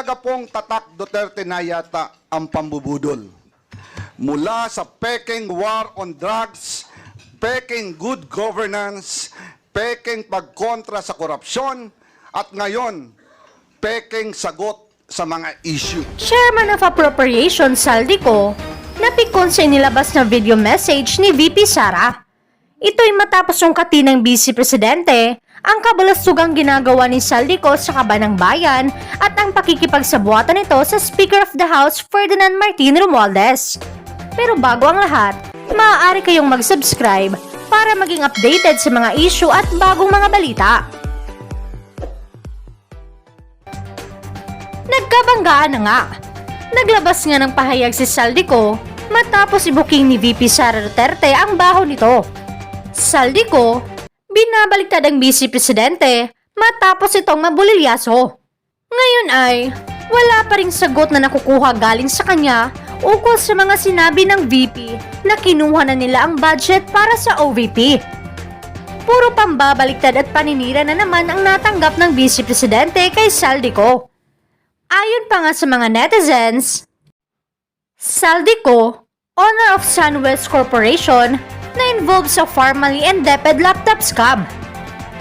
Talaga pong tatak Duterte na yata ang pambubudol. Mula sa peking war on drugs, peking good governance, peking pagkontra sa korupsyon, at ngayon, peking sagot sa mga issue. Chairman of Appropriations Saldico, napikon sa inilabas na video message ni VP Sara. Ito'y matapos yung katinang Vice Presidente ang kabalastugang ginagawa ni Saldico sa Kabanang Bayan at ang pakikipagsabuatan nito sa Speaker of the House Ferdinand Martin Romualdez. Pero bago ang lahat, maaari kayong mag-subscribe para maging updated sa mga issue at bagong mga balita. Nagkabanggaan na nga. Naglabas nga ng pahayag si Saldico matapos ibuking ni VP Sara Duterte ang baho nito. Saldico, binabaliktad ang Vice Presidente matapos itong mabulilyaso. Ngayon ay wala pa ring sagot na nakukuha galing sa kanya ukol sa mga sinabi ng VP na kinuha na nila ang budget para sa OVP. Puro pambabaliktad at paninira na naman ang natanggap ng Vice Presidente kay Saldico. Ayon pa nga sa mga netizens, Saldico, owner of SunWest Corporation, na involved sa formally indebted laptop scam.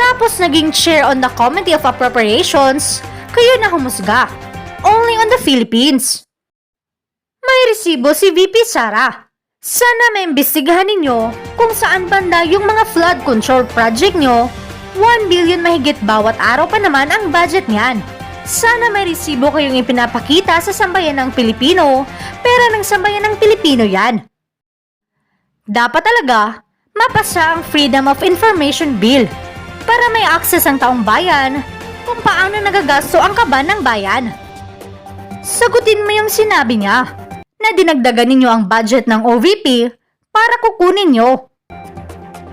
Tapos naging chair on the Committee of Appropriations, kayo na humusga. Only on the Philippines. May resibo si VP Sara. Sana maimbestigahan ninyo kung saan banda yung mga flood control project nyo. 1 billion mahigit bawat araw pa naman ang budget niyan. Sana may resibo kayong ipinapakita sa sambayan ng Pilipino, pera ng sambayan ng Pilipino yan. Dapat talaga, mapasa ang Freedom of Information Bill para may access ang taong bayan kung paano nagagasto ang kaban ng bayan. Sagutin mo yung sinabi niya na dinagdagan ninyo ang budget ng OVP para kukunin nyo.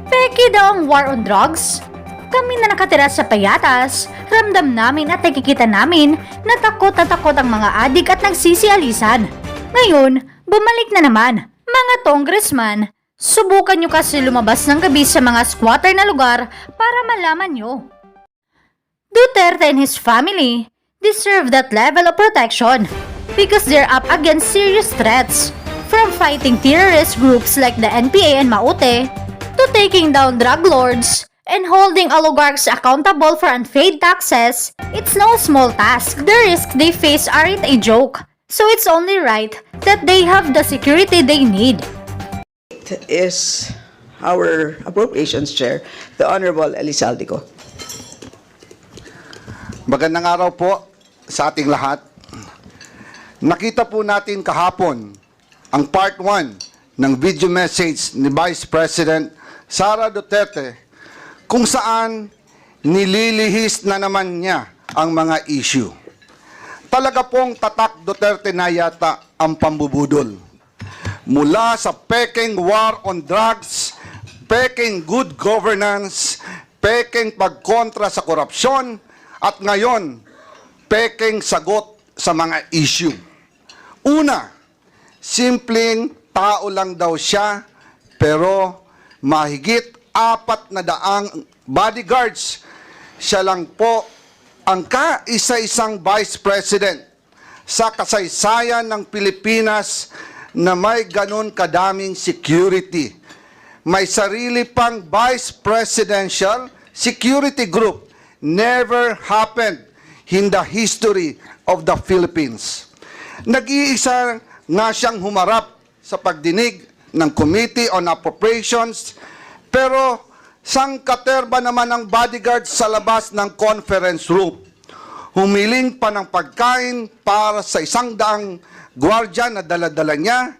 Peki daw ang war on drugs? Kami na nakatira sa Payatas, ramdam namin at nakikita namin na takot ang mga adik at nagsisialisan. Ngayon, bumalik na naman. Mga congressman, subukan nyo kasi lumabas ng gabi sa mga squatter na lugar para malaman nyo. Duterte and his family deserve that level of protection because they're up against serious threats, from fighting terrorist groups like the NPA and Maute to taking down drug lords and holding oligarchs accountable for unpaid taxes. It's no small task. The risks they face aren't a joke, so it's only right that they have the security they need. Is our Appropriations Chair, the Honorable Elisa Saldico. Magandang araw po sa ating lahat. Nakita po natin kahapon ang part 1 ng video message ni Vice President Sara Duterte kung saan nililihis na naman niya ang mga issue. Talaga pong tatak Duterte na yata ang pambubudol. Mula sa peking war on drugs, peking good governance, peking pagkontra sa korupsyon, at ngayon, peking sagot sa mga issue. Una, simpleng tao lang daw siya, pero mahigit 400 bodyguards. Siya lang po ang kaisa-isang Vice President sa kasaysayan ng Pilipinas na may ganun kadaming security. May sarili pang Vice Presidential Security Group. Never happened in the history of the Philippines. Nag-iisa nga siyang humarap sa pagdinig ng Committee on Appropriations, pero sangkaterba naman ang bodyguard sa labas ng conference room. Humiling pa ng pagkain para sa 100 gwardiya na dala-dala niya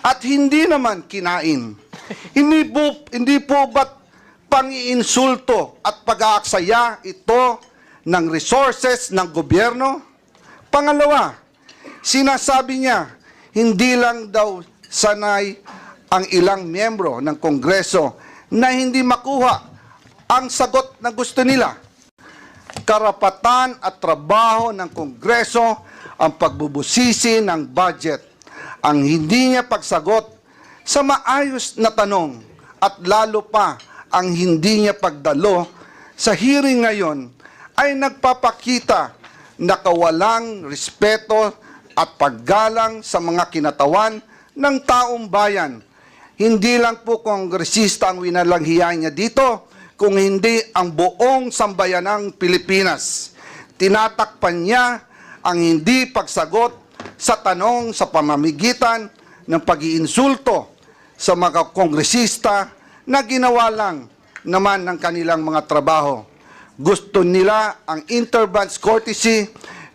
at hindi naman kinain. Hindi po ba't pang-iinsulto at pag-aaksaya ito ng resources ng gobyerno? Pangalawa, sinasabi niya, hindi lang daw sanay ang ilang miyembro ng Kongreso na hindi makuha ang sagot na gusto nila. Karapatan at trabaho ng Kongreso ang pagbubusisi ng budget. Ang hindi niya pagsagot sa maayos na tanong at lalo pa ang hindi niya pagdalo sa hearing ngayon ay nagpapakita nakawalang respeto at paggalang sa mga kinatawan ng taong bayan. Hindi lang po kongresista ang winalanghiyan niya dito, kung hindi ang buong sambayanang Pilipinas. Tinatakpan niya ang hindi pagsagot sa tanong sa pamamagitan ng pag-iinsulto sa mga kongresista na ginawa lang naman ng kanilang mga trabaho. Gusto nila ang interbank courtesy,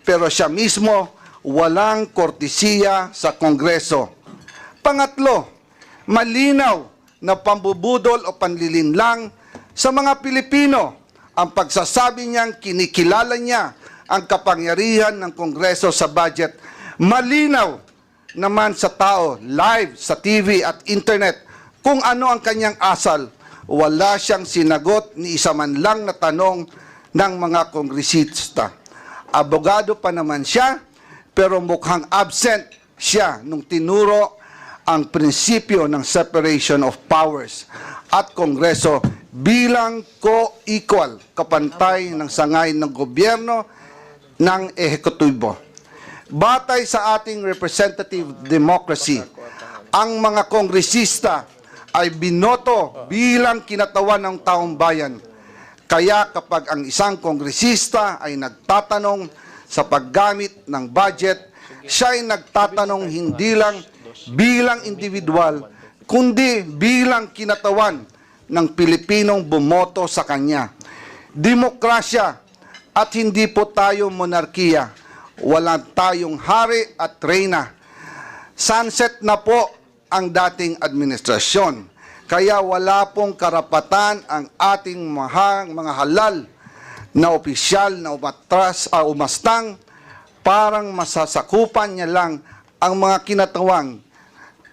pero siya mismo walang kortesiya sa Kongreso. Pangatlo, malinaw na pambubudol o panlilinlang sa mga Pilipino ang pagsasabi niyang kinikilala niya ang kapangyarihan ng Kongreso sa budget. Malinaw naman sa tao, live sa TV at internet, kung ano ang kanyang asal. Wala siyang sinagot ni isa man lang na tanong ng mga kongresista. Abogado pa naman siya, pero mukhang absent siya nung tinuro ang prinsipyo ng separation of powers at Kongreso bilang co-equal, kapantay ng sangay ng gobyerno ng ehekutibo. Batay sa ating representative democracy, ang mga kongresista ay binoto bilang kinatawan ng taong bayan. Kaya kapag ang isang kongresista ay nagtatanong sa paggamit ng budget, siya ay nagtatanong hindi lang bilang individual, kundi bilang kinatawan ng Pilipinong bumoto sa kanya. Demokrasya at hindi po tayo monarkiya. Wala tayong hari at reyna. Sunset na po ang dating administrasyon. Kaya wala pong karapatan ang ating mga halal na opisyal na umastang parang masasakupan niya lang ang mga kinatawang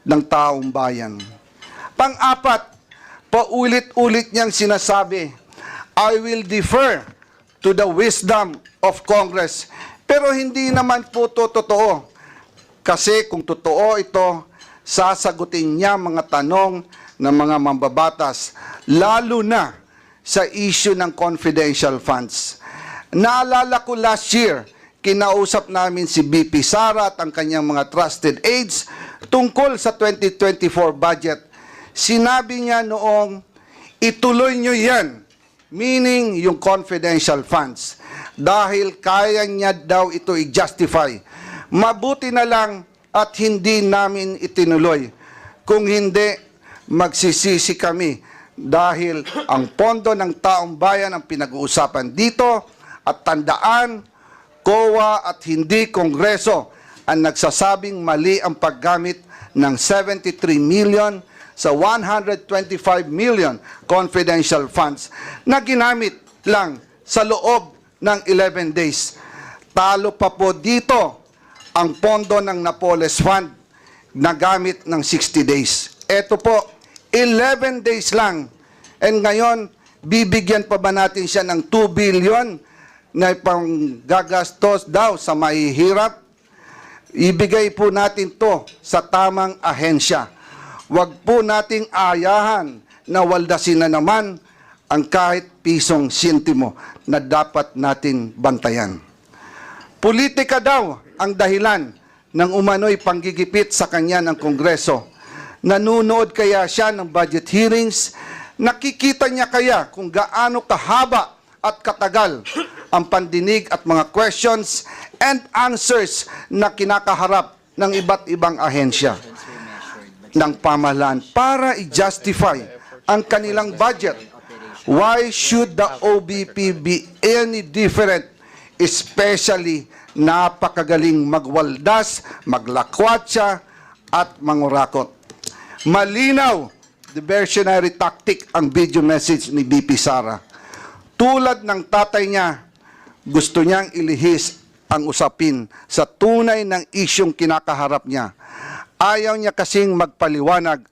ng taong bayan. Pang-apat, paulit-ulit niyang sinasabi, I will defer to the wisdom of Congress. Pero hindi naman po ito totoo. Kasi kung totoo ito, sasagutin niya mga tanong ng mga mambabatas, lalo na sa issue ng confidential funds. Naalala ko last year, kinausap namin si BP Sara at ang kanyang mga trusted aides tungkol sa 2024 budget. Sinabi niya noong, ituloy nyo yan, meaning yung confidential funds, dahil kaya niya daw ito i-justify. Mabuti na lang at hindi namin itinuloy. Kung hindi, magsisisi kami dahil ang pondo ng taong bayan ang pinag-uusapan dito at tandaan, COA at hindi Kongreso ang nagsasabing mali ang paggamit ng 73 million sa 125 million confidential funds na ginamit lang sa loob ng 11 days. Talo pa po dito ang pondo ng Napoles Fund na gamit ng 60 days. Ito po, 11 days lang. And ngayon, bibigyan pa ba natin siya ng 2 billion na panggagastos daw sa mahihirap? Ibigay po natin to sa tamang ahensya. Huwag po nating ayahan na waldasin na naman ang kahit pisong sintimo na dapat natin bantayan. Politika daw ang dahilan ng umano'y panggigipit sa kanya ng Kongreso. Nanunood kaya siya ng budget hearings? Nakikita niya kaya kung gaano kahaba at katagal ang pandinig at mga questions and answers na kinakaharap ng iba't ibang ahensya ng pamahalaan para i-justify ang kanilang budget? Why should the OBP be any different? Especially napakagaling magwaldas, maglakwatsa at mangurakot. Malinaw, diversionary tactic ang video message ni BP Sara. Tulad ng tatay niya, gusto niyang ilihis ang usapin sa tunay ng isyong kinakaharap niya. Ayaw niya kasing magpaliwanag.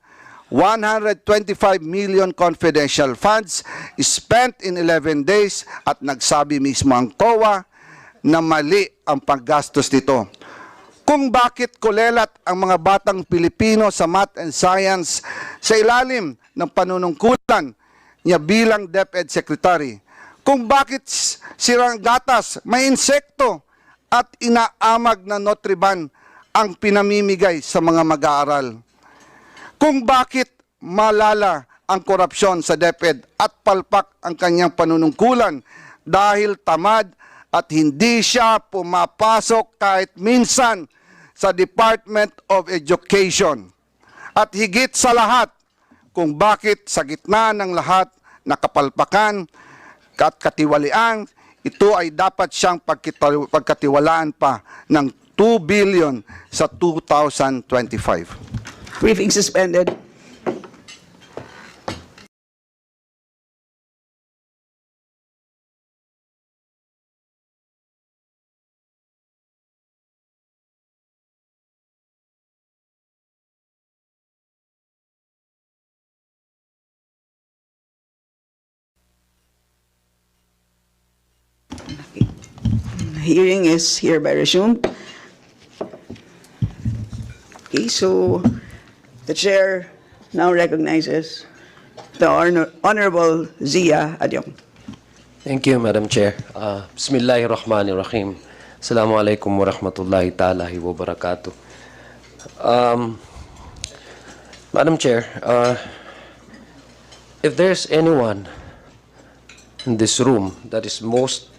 125 million confidential funds spent in 11 days at nagsabi mismo ang COA na mali ang paggastos nito. Kung bakit kulelat ang mga batang Pilipino sa math and science sa ilalim ng panunungkulan niya bilang DepEd Secretary. Kung bakit sirang gatas, may insekto at inaamag na Notriban ang pinamimigay sa mga mag-aaral. Kung bakit malala ang korupsyon sa DepEd at palpak ang kanyang panunungkulan dahil tamad at hindi siya pumapasok kahit minsan sa Department of Education. At higit sa lahat, kung bakit sa gitna ng lahat na kapalpakan at katiwalian, ito ay dapat siyang pagkatiwalaan pa ng 2 billion sa 2025. Briefing suspended. Hearing is hereby resumed. Okay, so the chair now recognizes the Honorable Zia Adyong. Thank you, Madam Chair. Bismillahirrahmanirrahim. Assalamualaikum warahmatullahi ta'ala wa barakatuh. Madam Chair, if there's anyone in this room that is most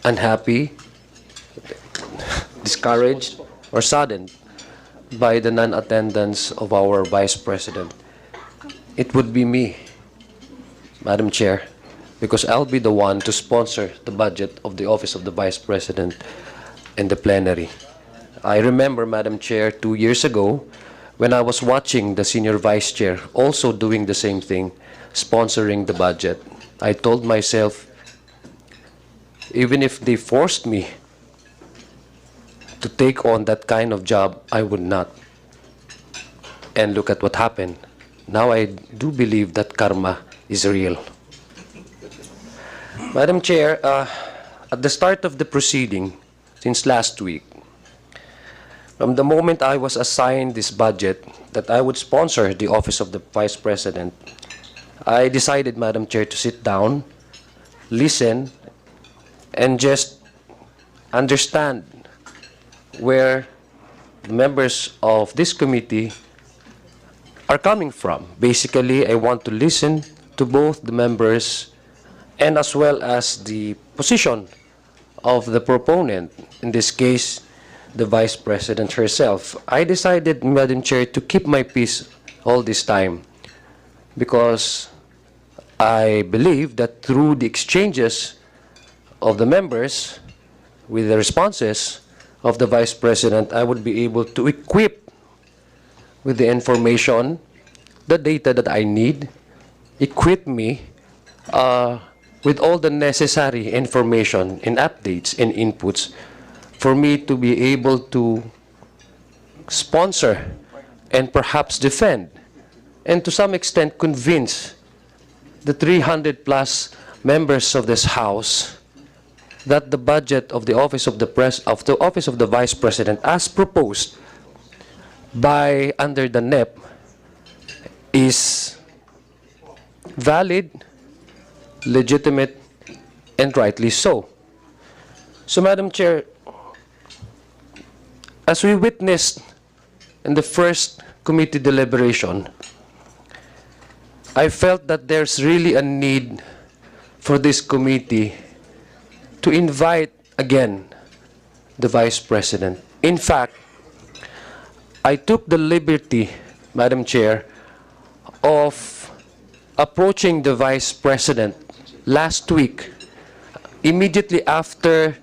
unhappy, discouraged, or saddened by the non-attendance of our Vice President, it would be me, Madam Chair, because I'll be the one to sponsor the budget of the Office of the Vice President in the plenary. I remember, Madam Chair, 2 years ago, when I was watching the Senior Vice Chair also doing the same thing, sponsoring the budget, I told myself, even if they forced me to take on that kind of job, I would not. And look at what happened. Now I do believe that karma is real. Madam Chair, at the start of the proceeding, since last week, from the moment I was assigned this budget that I would sponsor the Office of the Vice President, I decided, Madam Chair, to sit down, listen, and just understand where the members of this committee are coming from. Basically, I want to listen to both the members and as well as the position of the proponent, in this case, the Vice President herself. I decided, Madam Chair, to keep my peace all this time because I believe that through the exchanges of the members with the responses of the Vice President, I would be able to equip with the information, the data that I need, equip me with all the necessary information and updates and inputs for me to be able to sponsor and perhaps defend and to some extent convince the 300 plus members of this House that the budget of the Office of the Vice President, as proposed by under the NEP, is valid, legitimate, and rightly so. So, Madam Chair, as we witnessed in the first committee deliberation, I felt that there's really a need for this committee to invite again the Vice President. In fact, I took the liberty, Madam Chair, of approaching the Vice President last week, immediately after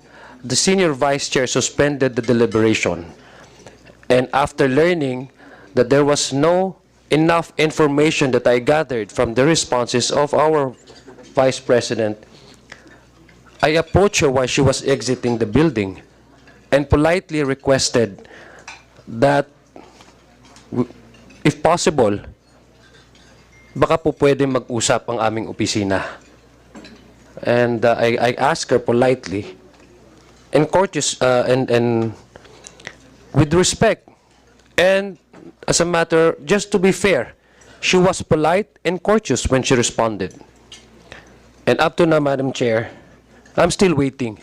the Senior Vice Chair suspended the deliberation, and after learning that there was no enough information that I gathered from the responses of our Vice President, I approached her while she was exiting the building and politely requested that, if possible, baka po pwede mag-usap ang aming opisina. And I asked her politely and courteous and with respect. And as a matter, just to be fair, she was polite and courteous when she responded. And up to now, Madam Chair, I'm still waiting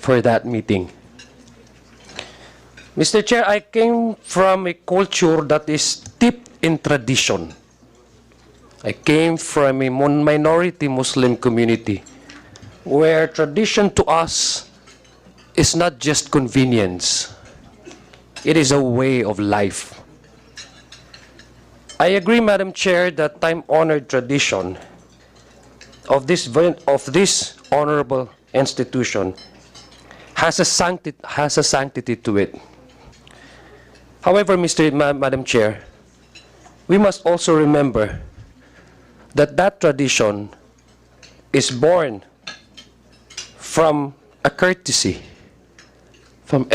for that meeting. Mr. Chair, I came from a culture that is steeped in tradition. I came from a minority Muslim community where tradition to us is not just convenience. It is a way of life. I agree, Madam Chair, that time-honored tradition of this honorable institution has a sanctity to it. However, Madam Chair, we must also remember that that tradition is born from a courtesy, from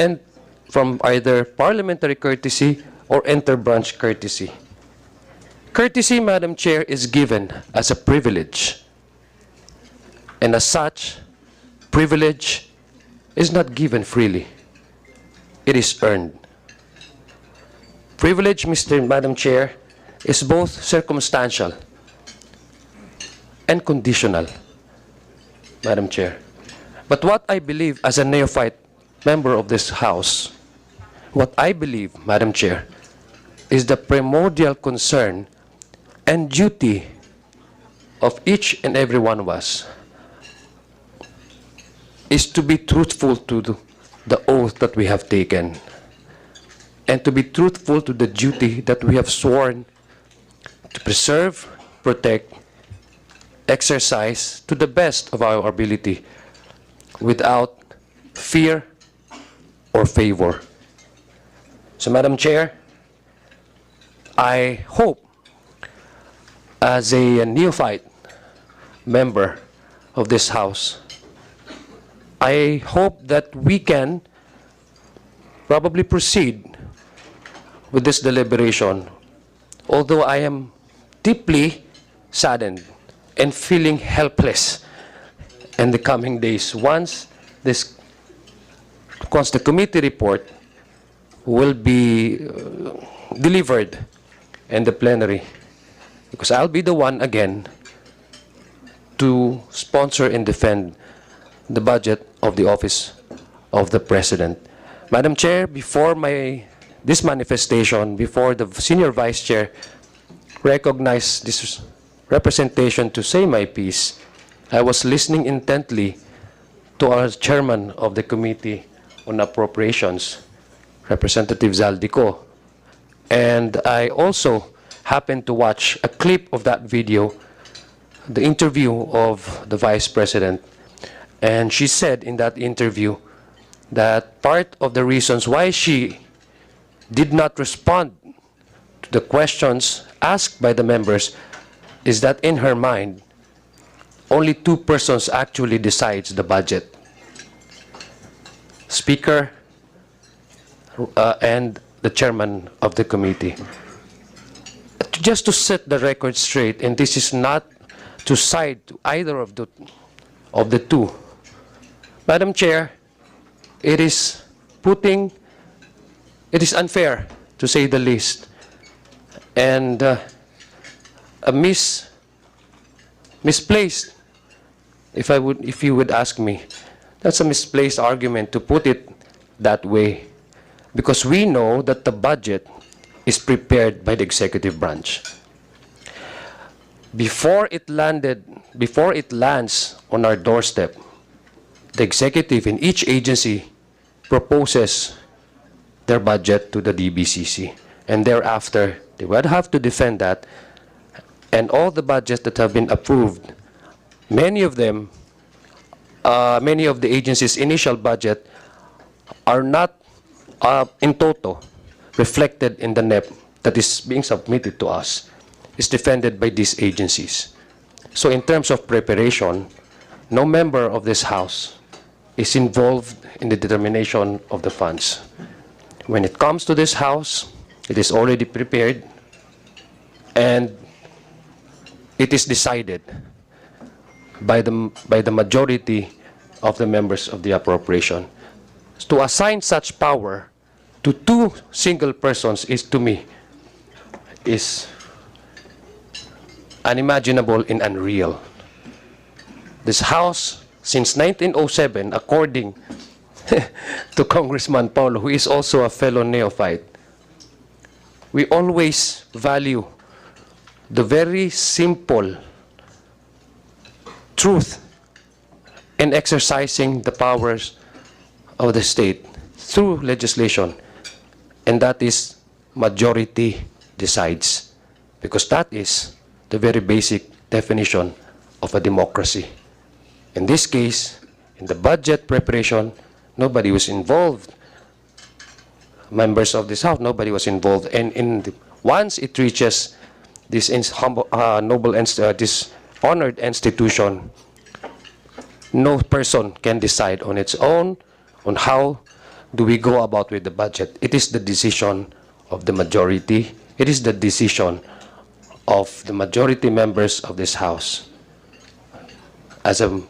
either parliamentary courtesy or inter-branch courtesy. Courtesy, Madam Chair, is given as a privilege. And as such, privilege is not given freely. It is earned. Privilege, Madam Chair, is both circumstantial and conditional, Madam Chair. But what I believe as a neophyte member of this House, what I believe, Madam Chair, is the primordial concern and duty of each and every one of us is to be truthful to the oath that we have taken and to be truthful to the duty that we have sworn to preserve, protect, exercise to the best of our ability without fear or favor. So, Madam Chair, I hope as a neophyte member of this House, I hope that we can probably proceed with this deliberation, although I am deeply saddened and feeling helpless in the coming days once the committee report will be delivered in the plenary, because I'll be the one again to sponsor and defend the budget of the Office of the President. Madam Chair, before this manifestation, before the Senior Vice Chair recognized this representation to say my piece, I was listening intently to our Chairman of the Committee on Appropriations, Representative Zaldico, and I also happened to watch a clip of that video, the interview of the Vice President, and she said in that interview that part of the reasons why she did not respond to the questions asked by the members is that in her mind, only two persons actually decides the budget. Speaker and the Chairman of the committee. Just to set the record straight, and this is not to side to either of the two, Madam Chair, it is unfair, to say the least, and misplaced, if you would ask me. That's a misplaced argument to put it that way, because we know that the budget is prepared by the executive branch. Before it lands on our doorstep, the executive in each agency proposes their budget to the DBCC, and thereafter they would have to defend that, and all the budgets that have been approved, many of the agencies' initial budget are not in toto reflected in the NEP that is being submitted to us, is defended by these agencies. So in terms of preparation, no member of this House is involved in the determination of the funds. When it comes to this House, it is already prepared and it is decided by the majority of the members of the appropriation. To assign such power to two single persons is, to me, is unimaginable and unreal. This House, since 1907, according to Congressman Paulo, who is also a fellow neophyte. We always value the very simple truth in exercising the powers of the state through legislation, and that is majority decides, because that is the very basic definition of a democracy. In this case, in the budget preparation, nobody was involved. Members of this House, nobody was involved. And once it reaches this this honored institution, no person can decide on its own on how do we go about with the budget. It is the decision of the majority. It is the decision of the majority members of this House as a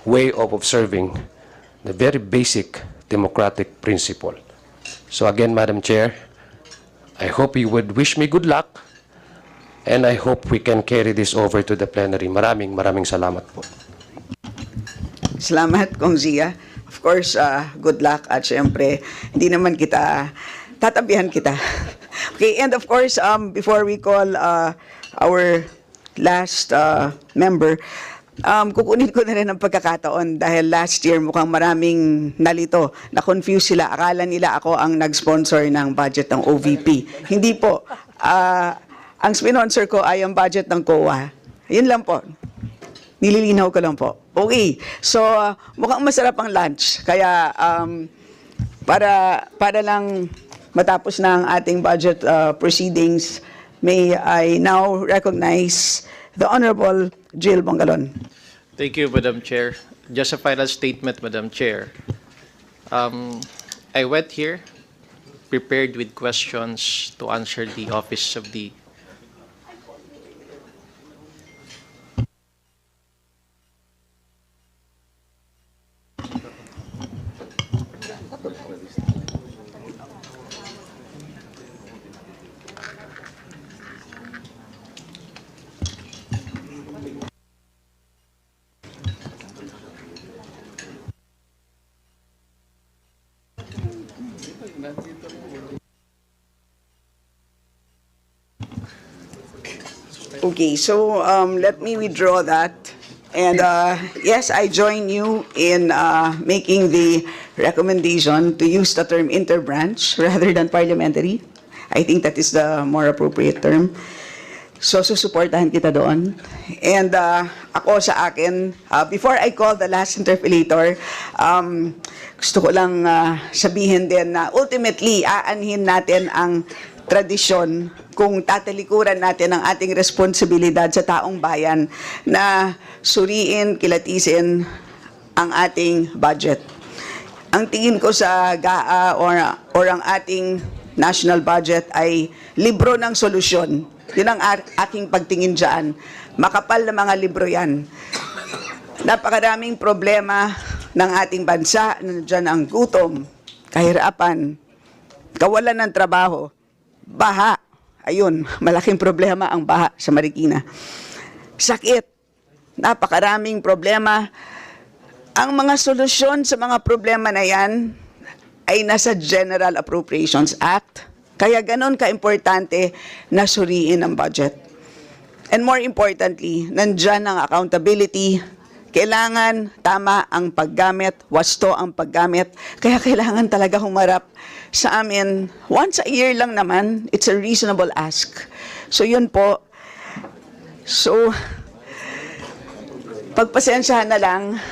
way of observing the very basic democratic principle. So again, Madam Chair, I hope you would wish me good luck, and I hope we can carry this over to the plenary. Maraming salamat po. Salamat, Kong Zia. Of course, good luck at syempre, hindi naman kita, tatabihan kita. Okay, and of course, before we call our last member, kukunin ko na rin ang pagkakataon dahil last year mukhang maraming nalito. Na-confuse sila. Akala nila ako ang nag-sponsor ng budget ng OVP. Hindi po. Ang sponsor ko ay ang budget ng COA. Yun lang po. Nililinaw ko lang po. Okay. So, mukhang masarap ang lunch. Kaya, para lang matapos na ang ating budget proceedings, may I now recognize the Honorable Jill Bongalon. Thank you, Madam Chair. Just a final statement, Madam Chair. I went here prepared with questions to answer the office of the Okay, so let me withdraw that. And yes, I join you in making the recommendation to use the term interbranch rather than parliamentary. I think that is the more appropriate term. So, susuportahan kita doon. And ako sa akin, before I call the last interpellator, gusto ko lang sabihin din na ultimately, aanhin natin ang tradisyon kung tatalikuran natin ang ating responsibilidad sa taong bayan na suriin, kilatisin ang ating budget. Ang tingin ko sa GAA or ang ating national budget ay libro ng solusyon. Yun ang aking pagtingin dyan. Makapal na mga libro yan. Napakaraming problema ng ating bansa. Nandiyan ang gutom, kahirapan, kawalan ng trabaho, baha. Ayun, malaking problema ang baha sa Marikina. Sakit, napakaraming problema. Ang mga solusyon sa mga problema na yan ay nasa General Appropriations Act. Kaya ganon ka-importante na suriin ang budget. And more importantly, nandyan ang accountability. Kailangan tama ang paggamit, wasto ang paggamit. Kaya kailangan talaga humarap sa amin. Once a year lang naman, it's a reasonable ask. So yun po. So, pagpasensyahan na lang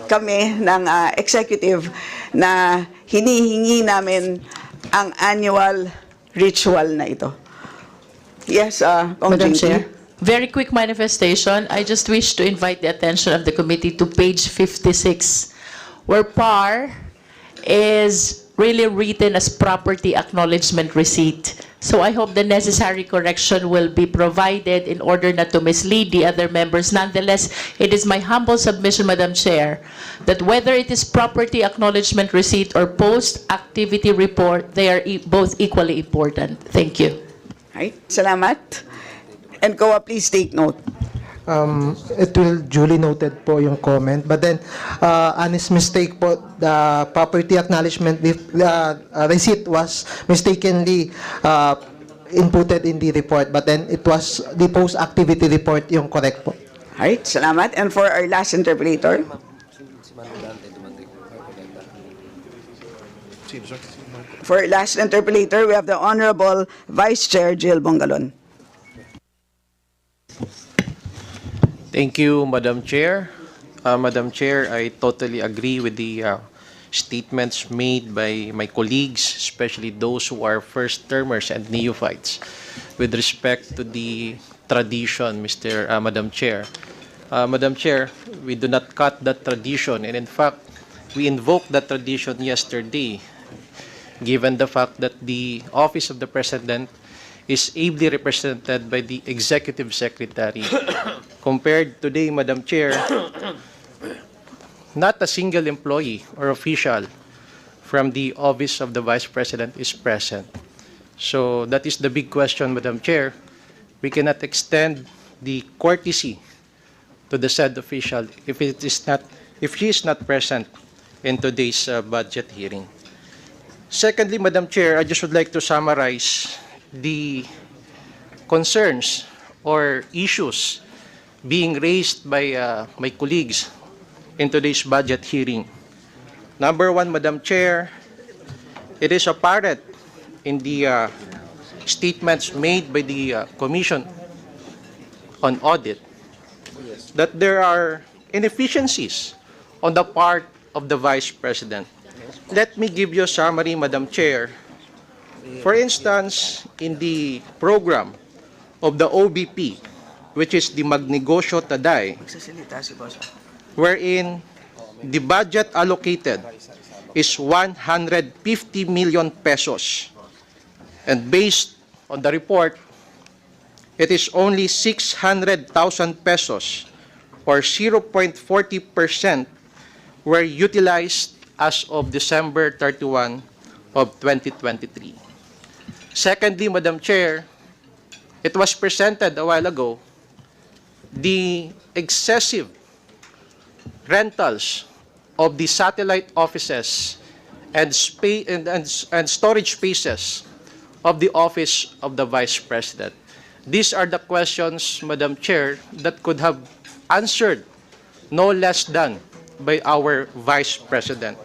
kami ng executive na hinihingi namin ang annual ritual na ito. Yes, Kong Madam JT. Chair, very quick manifestation. I just wish to invite the attention of the committee to page 56, where PAR is really written as property acknowledgement receipt. So I hope the necessary correction will be provided in order not to mislead the other members. Nonetheless, it is my humble submission, Madam Chair, that whether it is property acknowledgement receipt or post-activity report, they are both equally important. Thank you. Right? Salamat. And COA, please take note. it will duly noted po yung comment. But then, honest mistake po, the property acknowledgement receipt was mistakenly inputted in the report. But then, it was the post-activity report yung correct po. All right, salamat. And for our last interpolator. For our last interpolator, we have the Honorable Vice Chair Jill Bongalon. Thank you, Madam Chair. Madam Chair, I totally agree with the statements made by my colleagues, especially those who are first-termers and neophytes, with respect to the tradition, Madam Chair. Madam Chair, we do not cut that tradition, and in fact, we invoked that tradition yesterday, given the fact that the Office of the President is ably represented by the Executive Secretary. Compared today, Madam Chair, not a single employee or official from the Office of the Vice President is present. So that is the big question, Madam Chair. We cannot extend the courtesy to the said official if she is not present in today's budget hearing. Secondly, Madam Chair, I just would like to summarize the concerns or issues being raised by my colleagues in today's budget hearing. Number one, Madam Chair, it is apparent in the statements made by the Commission on Audit that there are inefficiencies on the part of the Vice President. Let me give you a summary, Madam Chair. For instance, in the program of the OBP, which is the Magnegosyo Taday, wherein the budget allocated is 150 million pesos. And based on the report, it is only 600,000 pesos or 0.40% were utilized as of December 31 of 2023. Secondly, Madam Chair, it was presented a while ago, the excessive rentals of the satellite offices and storage spaces of the Office of the Vice President. These are the questions, Madam Chair, that could have answered no less than by our Vice President.